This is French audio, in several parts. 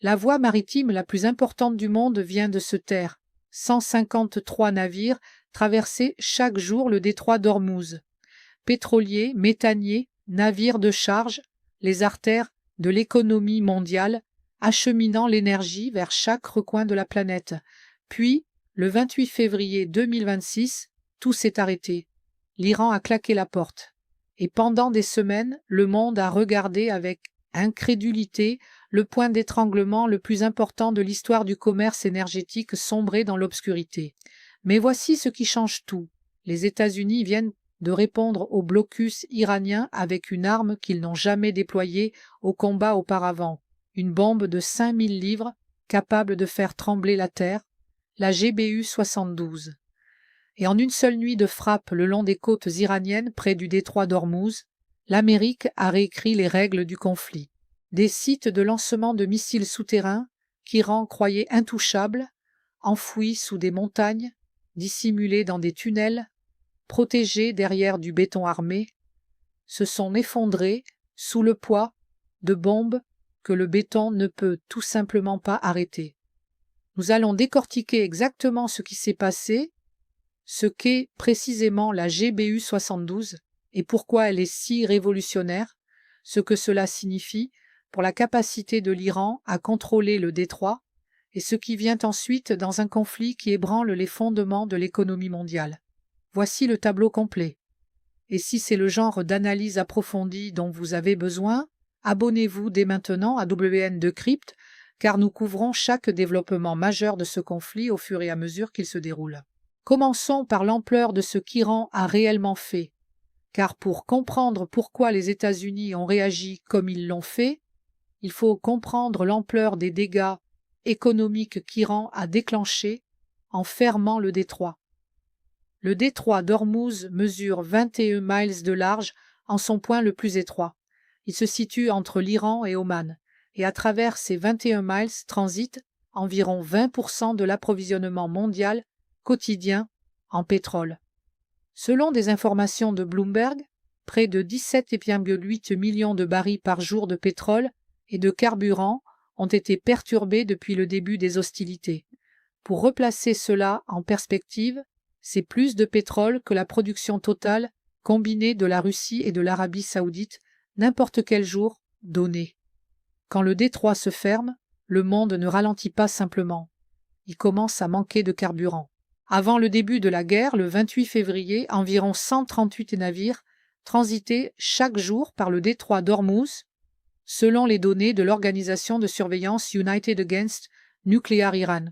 La voie maritime la plus importante du monde vient de se taire. 153 navires traversaient chaque jour le détroit d'Ormuz. Pétroliers, méthaniers, navires de charge, les artères de l'économie mondiale, acheminant l'énergie vers chaque recoin de la planète. Puis, le 28 février 2026, tout s'est arrêté. L'Iran a claqué la porte. Et pendant des semaines, le monde a regardé avec incrédulité le point d'étranglement le plus important de l'histoire du commerce énergétique sombrer dans l'obscurité. Mais voici ce qui change tout. Les États-Unis viennent de répondre au blocus iranien avec une arme qu'ils n'ont jamais déployée au combat auparavant, une bombe de 5000 livres capable de faire trembler la terre, la GBU-72. Et en une seule nuit de frappe le long des côtes iraniennes près du détroit d'Ormuz, l'Amérique a réécrit les règles du conflit. Des sites de lancement de missiles souterrains qu'Iran croyait intouchables, enfouis sous des montagnes, dissimulés dans des tunnels, protégés derrière du béton armé, se sont effondrés sous le poids de bombes que le béton ne peut tout simplement pas arrêter. Nous allons décortiquer exactement ce qui s'est passé, ce qu'est précisément la GBU-72 et pourquoi elle est si révolutionnaire, ce que cela signifie pour la capacité de l'Iran à contrôler le détroit et ce qui vient ensuite dans un conflit qui ébranle les fondements de l'économie mondiale. Voici le tableau complet. Et si c'est le genre d'analyse approfondie dont vous avez besoin, abonnez-vous dès maintenant à WN Decrypt, car nous couvrons chaque développement majeur de ce conflit au fur et à mesure qu'il se déroule. Commençons par l'ampleur de ce qu'Iran a réellement fait, car pour comprendre pourquoi les États-Unis ont réagi comme ils l'ont fait, il faut comprendre l'ampleur des dégâts économiques qu'Iran a déclenchés en fermant le détroit. Le détroit d'Ormuz mesure 21 miles de large en son point le plus étroit. Il se situe entre l'Iran et Oman, et à travers ces 21 miles transitent environ 20% de l'approvisionnement mondial quotidien en pétrole. Selon des informations de Bloomberg, près de 17,8 millions de barils par jour de pétrole et de carburant ont été perturbés depuis le début des hostilités. Pour replacer cela en perspective, c'est plus de pétrole que la production totale combinée de la Russie et de l'Arabie saoudite n'importe quel jour donné. Quand le détroit se ferme, le monde ne ralentit pas simplement. Il commence à manquer de carburant. Avant le début de la guerre, le 28 février, environ 138 navires transitaient chaque jour par le détroit d'Ormuz, selon les données de l'organisation de surveillance United Against Nuclear Iran.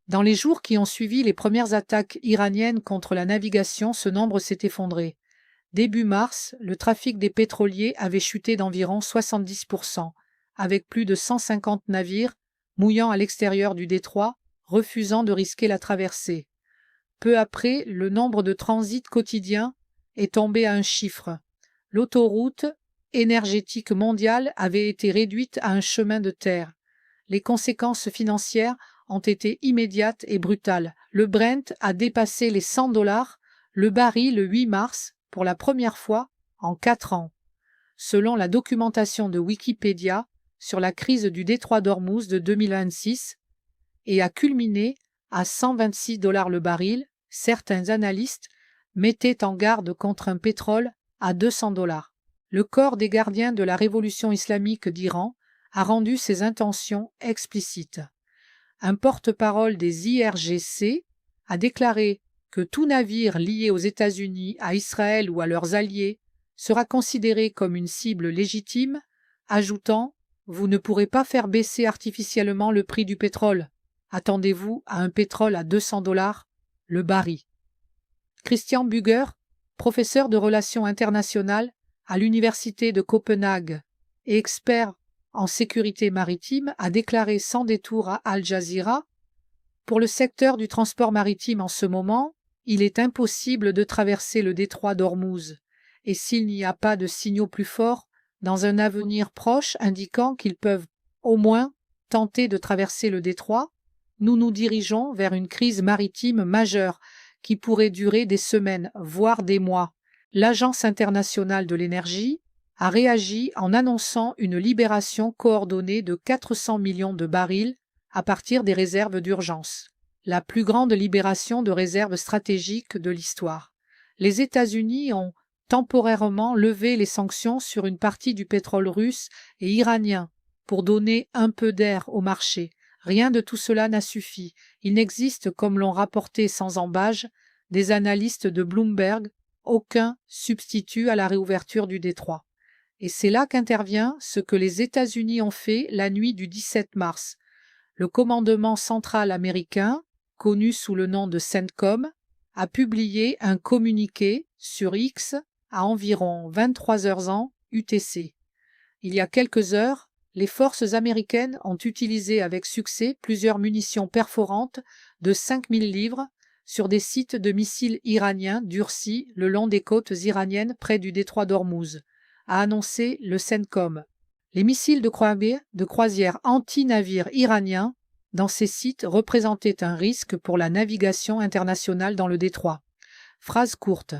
Dans les jours qui ont suivi les premières attaques iraniennes contre la navigation, ce nombre s'est effondré. Début mars, le trafic des pétroliers avait chuté d'environ 70%, avec plus de 150 navires mouillant à l'extérieur du détroit, refusant de risquer la traversée. Peu après, le nombre de transits quotidiens est tombé à un chiffre. L'autoroute énergétique mondiale avait été réduite à un chemin de terre. Les conséquences financières ont été immédiates et brutales. Le Brent a dépassé les $100 le baril le 8 mars pour la première fois en 4 ans, selon la documentation de Wikipédia sur la crise du détroit d'Ormuz de 2026, et a culminé à $126 le baril. Certains analystes mettaient en garde contre un pétrole à $200. Le corps des gardiens de la révolution islamique d'Iran a rendu ses intentions explicites. Un porte-parole des IRGC a déclaré que tout navire lié aux États-Unis, à Israël ou à leurs alliés sera considéré comme une cible légitime, ajoutant « Vous ne pourrez pas faire baisser artificiellement le prix du pétrole. Attendez-vous à un pétrole à $200 le baril. » Christian Büger, professeur de relations internationales à l'université de Copenhague et expert en sécurité maritime, a déclaré sans détour à Al Jazeera « Pour le secteur du transport maritime en ce moment, il est impossible de traverser le détroit d'Ormuz, et s'il n'y a pas de signaux plus forts dans un avenir proche indiquant qu'ils peuvent au moins tenter de traverser le détroit, nous nous dirigeons vers une crise maritime majeure qui pourrait durer des semaines, voire des mois. L'Agence internationale de l'énergie a réagi en annonçant une libération coordonnée de 400 millions de barils à partir des réserves d'urgence, la plus grande libération de réserves stratégiques de l'histoire. Les États-Unis ont temporairement levé les sanctions sur une partie du pétrole russe et iranien pour donner un peu d'air au marché. Rien de tout cela n'a suffi. Il n'existe, comme l'ont rapporté sans embâge des analystes de Bloomberg, aucun substitut à la réouverture du détroit. Et c'est là qu'intervient ce que les États-Unis ont fait la nuit du 17 mars. Le commandement central américain, connu sous le nom de CENTCOM, a publié un communiqué sur X à environ 23h UTC. Il y a quelques heures, les forces américaines ont utilisé avec succès plusieurs munitions perforantes de 5000 livres sur des sites de missiles iraniens durcis le long des côtes iraniennes près du détroit d'Ormuz, a annoncé le CENTCOM. Les missiles de croisière anti-navires iraniens dans ces sites représentaient un risque pour la navigation internationale dans le détroit. Phrase courte.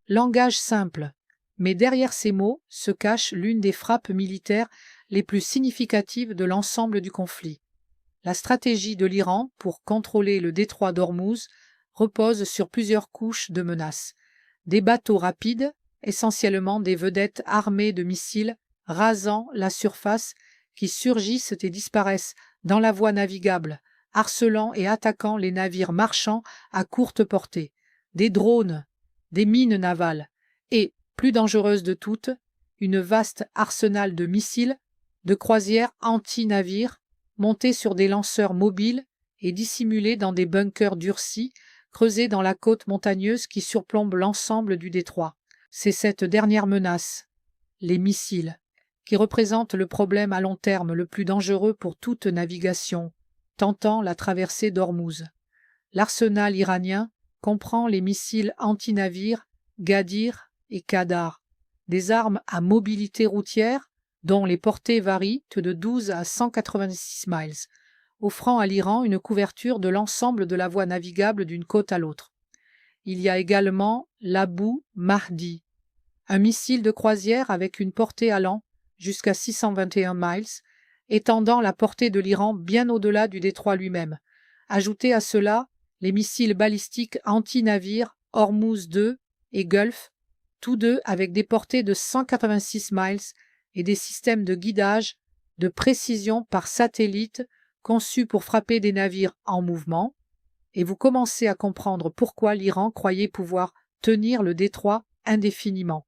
Langage simple. Mais derrière ces mots se cache l'une des frappes militaires les plus significatives de l'ensemble du conflit. La stratégie de l'Iran pour contrôler le détroit d'Ormuz repose sur plusieurs couches de menaces. Des bateaux rapides, essentiellement des vedettes armées de missiles rasant la surface qui surgissent et disparaissent dans la voie navigable, harcelant et attaquant les navires marchands à courte portée, des drones, des mines navales et, plus dangereuse de toutes, une vaste arsenal de missiles, de croisières anti-navires, montés sur des lanceurs mobiles et dissimulés dans des bunkers durcis, creusés dans la côte montagneuse qui surplombe l'ensemble du détroit. C'est cette dernière menace, les missiles, qui représente le problème à long terme le plus dangereux pour toute navigation, tentant la traversée d'Ormuz. L'arsenal iranien comprend les missiles anti-navires Ghadir et Qadar, des armes à mobilité routière dont les portées varient de 12 à 186 miles, offrant à l'Iran une couverture de l'ensemble de la voie navigable d'une côte à l'autre. Il y a également l'Abu Mahdi, un missile de croisière avec une portée allant jusqu'à 621 miles, étendant la portée de l'Iran bien au-delà du détroit lui-même. Ajoutez à cela les missiles balistiques anti-navires Hormuz 2 et Gulf, tous deux avec des portées de 186 miles et des systèmes de guidage de précision par satellite conçus pour frapper des navires en mouvement, et vous commencez à comprendre pourquoi l'Iran croyait pouvoir tenir le détroit indéfiniment.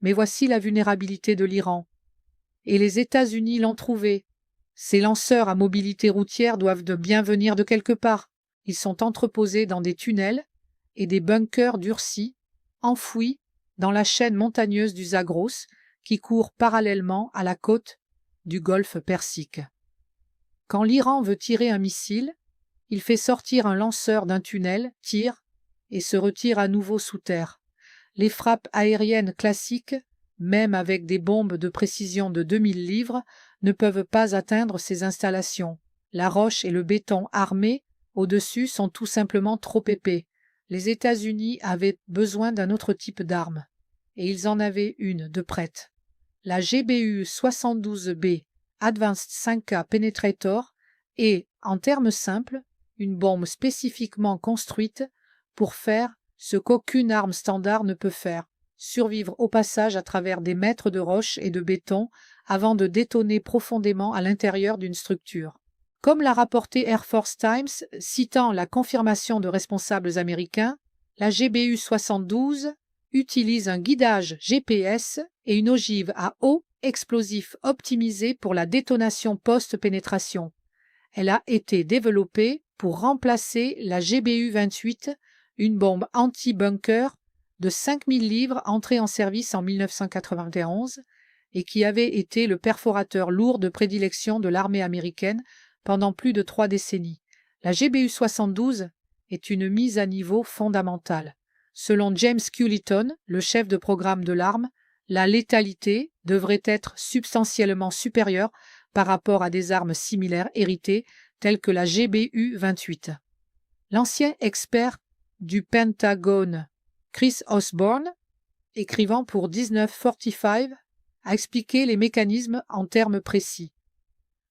Mais voici la vulnérabilité de l'Iran. Et les États-Unis l'ont trouvée. Ces lanceurs à mobilité routière doivent bien venir de quelque part. Ils sont entreposés dans des tunnels et des bunkers durcis, enfouis dans la chaîne montagneuse du Zagros, qui court parallèlement à la côte du golfe Persique. Quand l'Iran veut tirer un missile, il fait sortir un lanceur d'un tunnel, tire et se retire à nouveau sous terre. Les frappes aériennes classiques, même avec des bombes de précision de 2000 livres, ne peuvent pas atteindre ces installations. La roche et le béton armé au-dessus sont tout simplement trop épais. Les États-Unis avaient besoin d'un autre type d'arme, et ils en avaient une de prête. La GBU-72B Advanced 5K Penetrator est, en termes simples, une bombe spécifiquement construite pour faire ce qu'aucune arme standard ne peut faire, survivre au passage à travers des mètres de roches et de béton avant de détonner profondément à l'intérieur d'une structure. Comme l'a rapporté Air Force Times, citant la confirmation de responsables américains, la GBU-72 utilise un guidage GPS et une ogive à eau explosif optimisée pour la détonation post-pénétration. Elle a été développée pour remplacer la GBU-28, une bombe anti-bunker de 5000 livres entrée en service en 1991 et qui avait été le perforateur lourd de prédilection de l'armée américaine pendant plus de 3 décennies. La GBU-72 est une mise à niveau fondamentale. Selon James Culliton, le chef de programme de l'arme, la létalité devrait être substantiellement supérieure par rapport à des armes similaires héritées telles que la GBU-28. L'ancien expert du Pentagone, Chris Osborne, écrivant pour 1945, a expliqué les mécanismes en termes précis.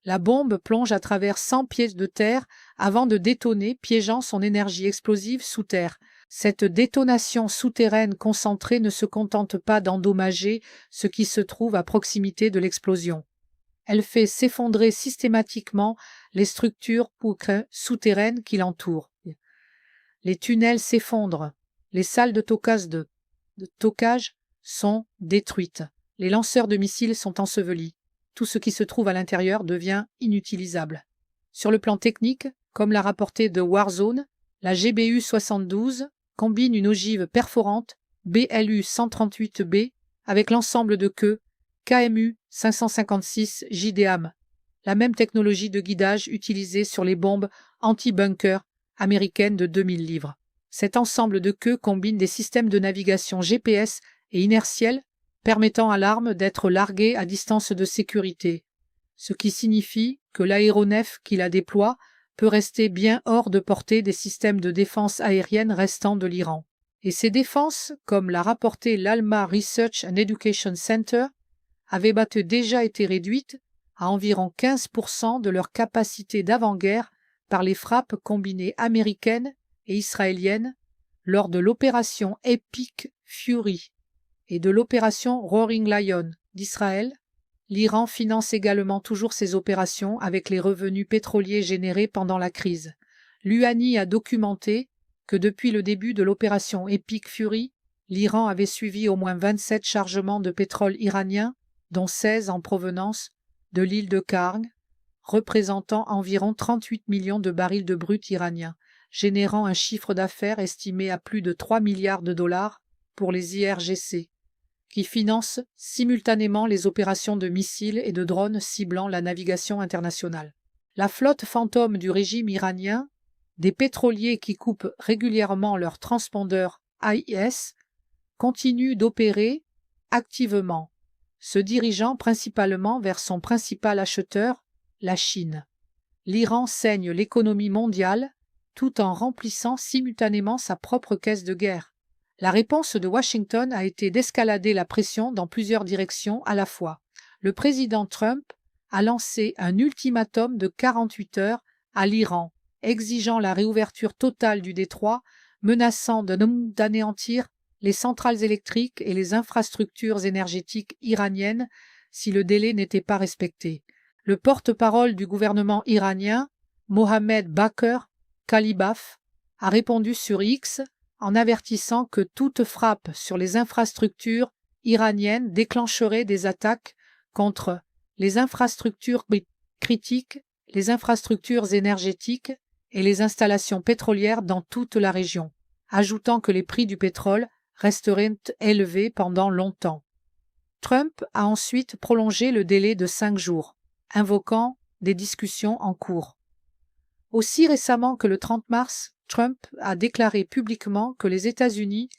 La bombe plonge à travers 100 pieds de terre avant de détonner, piégeant son énergie explosive sous terre. Cette détonation souterraine concentrée ne se contente pas d'endommager ce qui se trouve à proximité de l'explosion. Elle fait s'effondrer systématiquement les structures souterraines qui l'entourent. Les tunnels s'effondrent, les salles de stockage sont détruites, les lanceurs de missiles sont ensevelis. Tout ce qui se trouve à l'intérieur devient inutilisable. Sur le plan technique, comme l'a rapporté The Warzone, la GBU-72 combine une ogive perforante BLU-138B avec l'ensemble de queues KMU-556 JDAM, la même technologie de guidage utilisée sur les bombes anti-bunker américaines de 2000 livres. Cet ensemble de queues combine des systèmes de navigation GPS et inertiels permettant à l'arme d'être larguée à distance de sécurité, ce qui signifie que l'aéronef qui la déploie peut rester bien hors de portée des systèmes de défense aérienne restants de l'Iran. Et ces défenses, comme l'a rapporté l'Alma Research and Education Center, avaient déjà été réduites à environ 15% de leur capacité d'avant-guerre par les frappes combinées américaines et israéliennes lors de l'opération Epic Fury et de l'opération Roaring Lion d'Israël. L'Iran finance également toujours ces opérations avec les revenus pétroliers générés pendant la crise. L'UANI a documenté que depuis le début de l'opération Epic Fury, l'Iran avait suivi au moins 27 chargements de pétrole iranien, dont 16 en provenance de l'île de Karg, représentant environ 38 millions de barils de brut iranien, générant un chiffre d'affaires estimé à plus de 3 milliards de dollars pour les IRGC, qui financent simultanément les opérations de missiles et de drones ciblant la navigation internationale. La flotte fantôme du régime iranien, des pétroliers qui coupent régulièrement leurs transpondeurs AIS, continue d'opérer activement, se dirigeant principalement vers son principal acheteur, la Chine. L'Iran saigne l'économie mondiale tout en remplissant simultanément sa propre caisse de guerre. La réponse de Washington a été d'escalader la pression dans plusieurs directions à la fois. Le président Trump a lancé un ultimatum de 48 heures à l'Iran, exigeant la réouverture totale du détroit, menaçant d'anéantir les centrales électriques et les infrastructures énergétiques iraniennes si le délai n'était pas respecté. Le porte-parole du gouvernement iranien, Mohamed Bakr Kalibaf, a répondu sur X en avertissant que toute frappe sur les infrastructures iraniennes déclencherait des attaques contre les infrastructures critiques, les infrastructures énergétiques et les installations pétrolières dans toute la région, ajoutant que les prix du pétrole resteraient élevés pendant longtemps. Trump a ensuite prolongé le délai de 5 jours, invoquant des discussions en cours. Aussi récemment que le 30 mars, Trump a déclaré publiquement que les États-Unis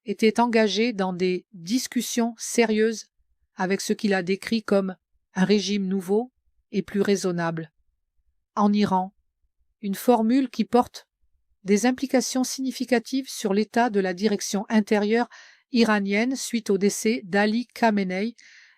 étaient engagés dans des discussions sérieuses avec ce qu'il a décrit comme un régime nouveau et plus raisonnable en Iran, une formule qui porte des implications significatives sur l'état de la direction intérieure iranienne suite au décès d'Ali Khamenei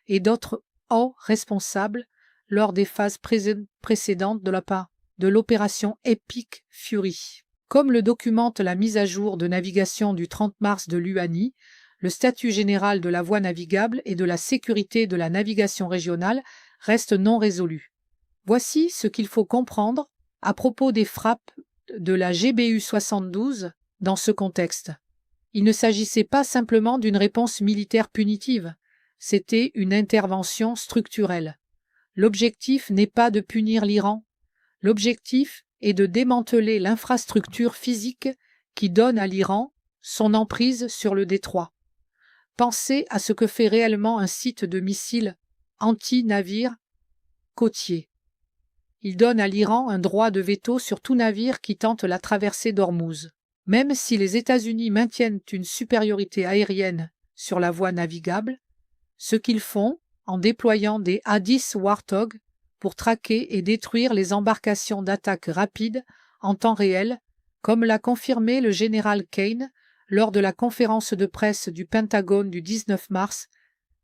et d'autres hauts responsables lors des phases précédentes de l'opération Epic Fury. Comme le documente la mise à jour de navigation du 30 mars de l'UANI, le statut général de la voie navigable et de la sécurité de la navigation régionale reste non résolu. Voici ce qu'il faut comprendre à propos des frappes de la GBU-72 dans ce contexte. Il ne s'agissait pas simplement d'une réponse militaire punitive, c'était une intervention structurelle. L'objectif n'est pas de punir l'Iran, l'objectif est de démanteler l'infrastructure physique qui donne à l'Iran son emprise sur le détroit. Pensez à ce que fait réellement un site de missiles anti-navires côtiers. Il donne à l'Iran un droit de veto sur tout navire qui tente la traversée d'Ormuz. Même si les États-Unis maintiennent une supériorité aérienne sur la voie navigable, ce qu'ils font en déployant des A-10 Warthog pour traquer et détruire les embarcations d'attaque rapide en temps réel, comme l'a confirmé le général Kane lors de la conférence de presse du Pentagone du 19 mars,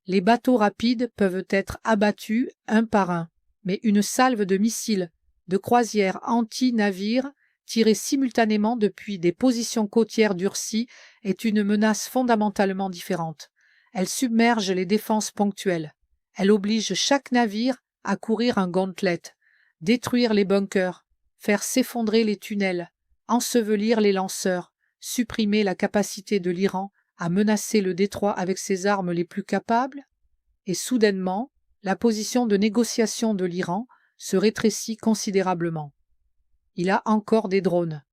Les bateaux rapides peuvent être abattus un par un, mais une salve de missiles de croisière anti-navires tirés simultanément depuis des positions côtières durcies est une menace fondamentalement différente. Elle submerge les défenses ponctuelles. Elle oblige chaque navire à courir un gauntlet, détruire les bunkers, faire s'effondrer les tunnels, ensevelir les lanceurs, supprimer la capacité de l'Iran à menacer le détroit avec ses armes les plus capables, et soudainement, la position de négociation de l'Iran se rétrécit considérablement. Il a encore des drones,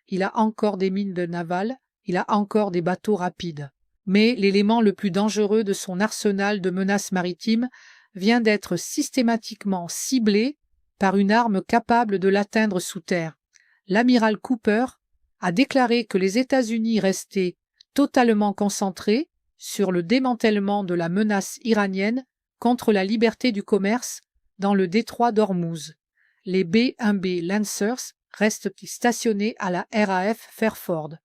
il a encore des mines de navales, il a encore des bateaux rapides. Mais l'élément le plus dangereux de son arsenal de menaces maritimes vient d'être systématiquement ciblé par une arme capable de l'atteindre sous terre. L'amiral Cooper a déclaré que les États-Unis restaient totalement concentrés sur le démantèlement de la menace iranienne contre la liberté du commerce dans le détroit d'Ormuz. Les B-1B Lancers restent stationnés à la RAF Fairford.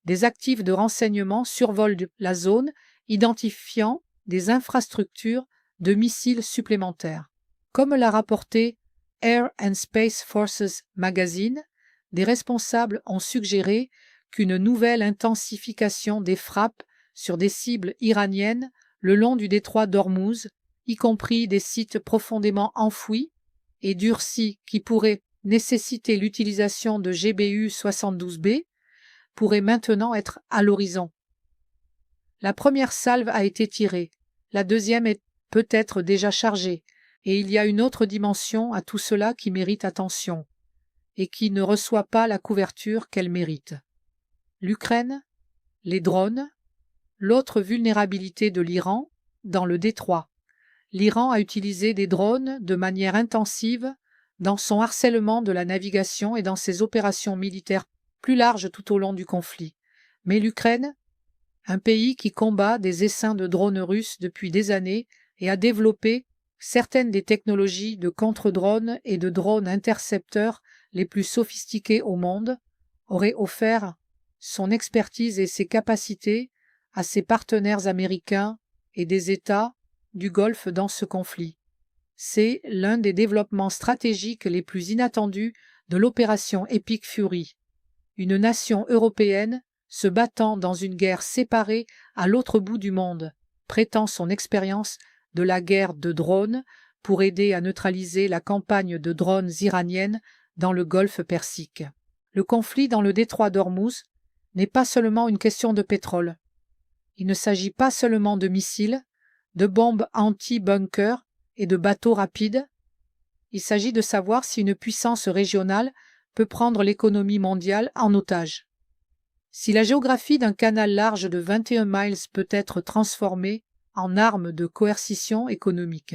Des actifs de renseignement survolent la zone, identifiant des infrastructures de missiles supplémentaires. Comme l'a rapporté Air and Space Forces Magazine, des responsables ont suggéré qu'une nouvelle intensification des frappes sur des cibles iraniennes le long du détroit d'Ormuz, y compris des sites profondément enfouis et durcis qui pourraient nécessiter l'utilisation de GBU-72B, pourrait maintenant être à l'horizon. La première salve a été tirée, la deuxième est peut-être déjà chargée, et il y a une autre dimension à tout cela qui mérite attention, et qui ne reçoit pas la couverture qu'elle mérite. L'Ukraine, les drones, l'autre vulnérabilité de l'Iran dans le détroit. L'Iran a utilisé des drones de manière intensive dans son harcèlement de la navigation et dans ses opérations militaires plus larges tout au long du conflit. Mais l'Ukraine, un pays qui combat des essaims de drones russes depuis des années et a développé certaines des technologies de contre-drones et de drones intercepteurs les plus sophistiquées au monde, aurait offert son expertise et ses capacités à ses partenaires américains et des États du Golfe dans ce conflit. C'est l'un des développements stratégiques les plus inattendus de l'opération Epic Fury. Une nation européenne se battant dans une guerre séparée à l'autre bout du monde, prêtant son expérience de la guerre de drones pour aider à neutraliser la campagne de drones iranienne dans le Golfe Persique. Le conflit dans le détroit d'Ormuz n'est pas seulement une question de pétrole. Il ne s'agit pas seulement de missiles, de bombes anti-bunker et de bateaux rapides. Il s'agit de savoir si une puissance régionale peut prendre l'économie mondiale en otage. Si la géographie d'un canal large de 21 miles peut être transformée en arme de coercition économique,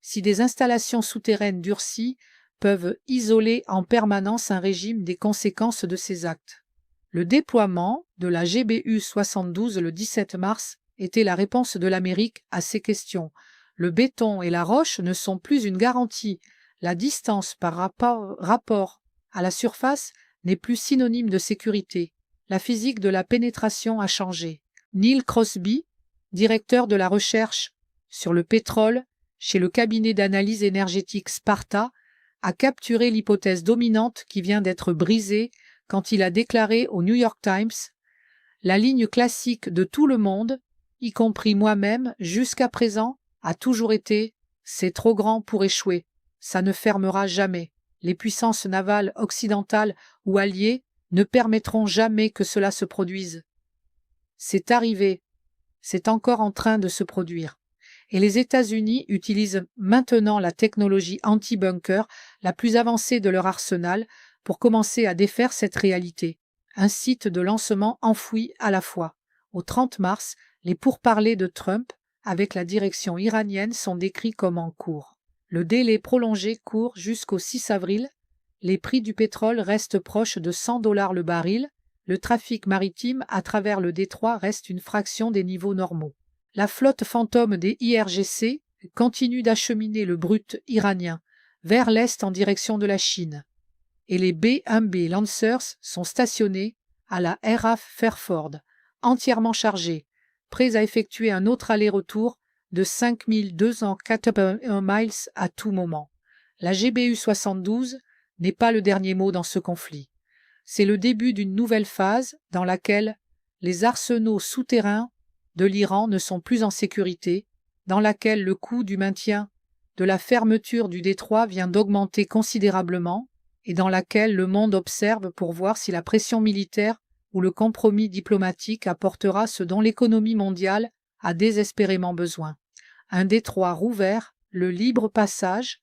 si des installations souterraines durcies peuvent isoler en permanence un régime des conséquences de ces actes. Le déploiement de la GBU-72 le 17 mars était la réponse de l'Amérique à ces questions. Le béton et la roche ne sont plus une garantie. La distance par rapport à la surface n'est plus synonyme de sécurité. La physique de la pénétration a changé. Neil Crosby, directeur de la recherche sur le pétrole chez le cabinet d'analyse énergétique Sparta, a capturé l'hypothèse dominante qui vient d'être brisée quand il a déclaré au New York Times « La ligne classique de tout le monde, y compris moi-même, jusqu'à présent, a toujours été « c'est trop grand pour échouer, ça ne fermera jamais. Les puissances navales occidentales ou alliées ne permettront jamais que cela se produise. » C'est arrivé, c'est encore en train de se produire. Et les États-Unis utilisent maintenant la technologie anti-bunker la plus avancée de leur arsenal pour commencer à défaire cette réalité. Un site de lancement enfoui à la fois. Au 30 mars, les pourparlers de Trump avec la direction iranienne sont décrits comme en cours. Le délai prolongé court jusqu'au 6 avril. Les prix du pétrole restent proches de $100 le baril. Le trafic maritime à travers le détroit reste une fraction des niveaux normaux. La flotte fantôme des IRGC continue d'acheminer le brut iranien vers l'est en direction de la Chine. Et les B-1B Lancers sont stationnés à la RAF Fairford, entièrement chargés, prêts à effectuer un autre aller-retour de 5281 miles à tout moment. La GBU 72 n'est pas le dernier mot dans ce conflit. C'est le début d'une nouvelle phase dans laquelle les arsenaux souterrains de l'Iran ne sont plus en sécurité, dans laquelle le coût du maintien de la fermeture du détroit vient d'augmenter considérablement et dans laquelle le monde observe pour voir si la pression militaire ou le compromis diplomatique apportera ce dont l'économie mondiale a désespérément besoin. Un détroit rouvert, le libre passage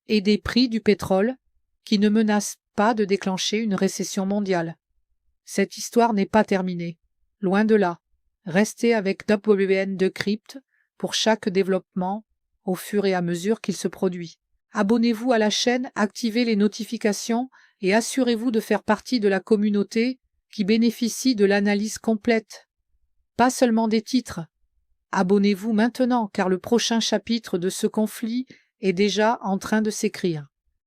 et des prix du pétrole qui ne menacent pas de déclencher une récession mondiale. Cette histoire n'est pas terminée. Loin de là. Restez avec WN Decrypt pour chaque développement au fur et à mesure qu'il se produit. Abonnez-vous à la chaîne, activez les notifications et assurez-vous de faire partie de la communauté qui bénéficie de l'analyse complète. Pas seulement des titres. Abonnez-vous maintenant car le prochain chapitre de ce conflit est déjà en train de s'écrire.